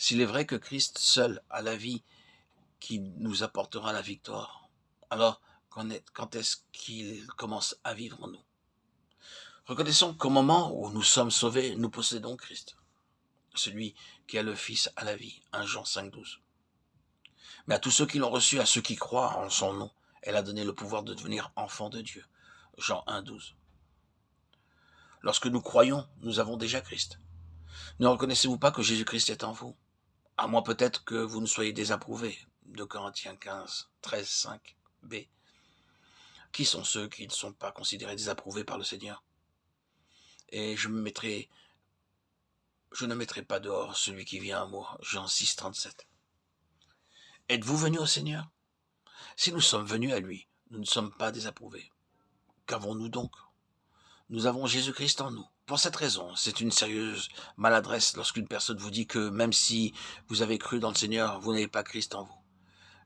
S'il est vrai que Christ seul a la vie qui nous apportera la victoire, alors quand est-ce qu'il commence à vivre en nous? Reconnaissons qu'au moment où nous sommes sauvés, nous possédons Christ, celui qui a le Fils à la vie, 1 Jean 5,12. Mais à tous ceux qui l'ont reçu, à ceux qui croient en son nom, elle a donné le pouvoir de devenir enfants de Dieu, Jean 1,12. Lorsque nous croyons, nous avons déjà Christ. Ne reconnaissez-vous pas que Jésus-Christ est en vous? À moins peut-être que vous ne soyez désapprouvés. 2 Corinthiens 15, 13, 5, b. Qui sont ceux qui ne sont pas considérés désapprouvés par le Seigneur? Et je ne mettrai pas dehors celui qui vient à moi. Jean 6, 37. Êtes-vous venus au Seigneur? Si nous sommes venus à lui, nous ne sommes pas désapprouvés. Qu'avons-nous donc? Nous avons Jésus-Christ en nous. Pour cette raison, c'est une sérieuse maladresse lorsqu'une personne vous dit que même si vous avez cru dans le Seigneur, vous n'avez pas Christ en vous.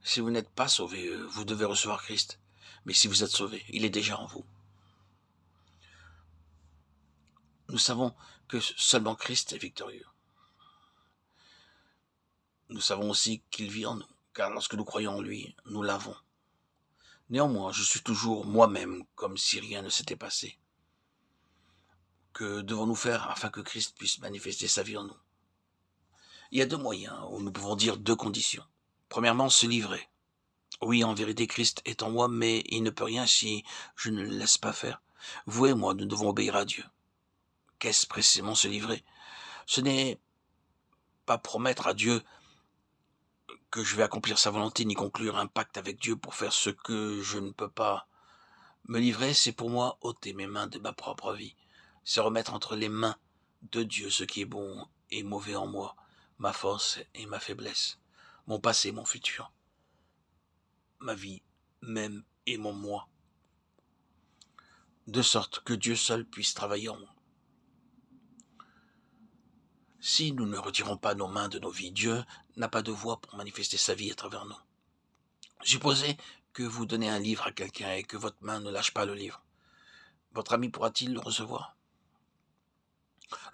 Si vous n'êtes pas sauvé, vous devez recevoir Christ. Mais si vous êtes sauvé, il est déjà en vous. Nous savons que seulement Christ est victorieux. Nous savons aussi qu'il vit en nous, car lorsque nous croyons en lui, nous l'avons. Néanmoins, je suis toujours moi-même, comme si rien ne s'était passé. Que devons-nous faire afin que Christ puisse manifester sa vie en nous? Il y a deux moyens, ou nous pouvons dire deux conditions. Premièrement, se livrer. Oui, en vérité, Christ est en moi, mais il ne peut rien si je ne le laisse pas faire. Vous et moi, nous devons obéir à Dieu. Qu'est-ce précisément se livrer? Ce n'est pas promettre à Dieu que je vais accomplir sa volonté, ni conclure un pacte avec Dieu pour faire ce que je ne peux pas. Me livrer, c'est pour moi ôter mes mains de ma propre vie. C'est remettre entre les mains de Dieu ce qui est bon et mauvais en moi, ma force et ma faiblesse, mon passé, mon futur, ma vie même et mon moi, de sorte que Dieu seul puisse travailler en moi. Si nous ne retirons pas nos mains de nos vies, Dieu n'a pas de voie pour manifester sa vie à travers nous. Supposez que vous donnez un livre à quelqu'un et que votre main ne lâche pas le livre. Votre ami pourra-t-il le recevoir?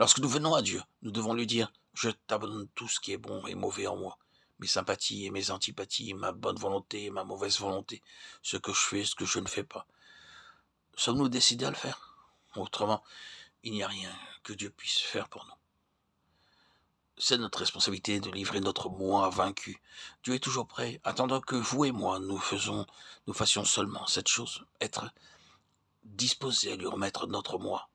Lorsque nous venons à Dieu, nous devons lui dire « Je t'abandonne tout ce qui est bon et mauvais en moi, mes sympathies et mes antipathies, ma bonne volonté et ma mauvaise volonté, ce que je fais, ce que je ne fais pas. » Sommes-nous décidés à le faire? Autrement, il n'y a rien que Dieu puisse faire pour nous. C'est notre responsabilité de livrer notre moi vaincu. Dieu est toujours prêt, attendant que vous et moi nous fassions seulement cette chose, être disposés à lui remettre notre moi.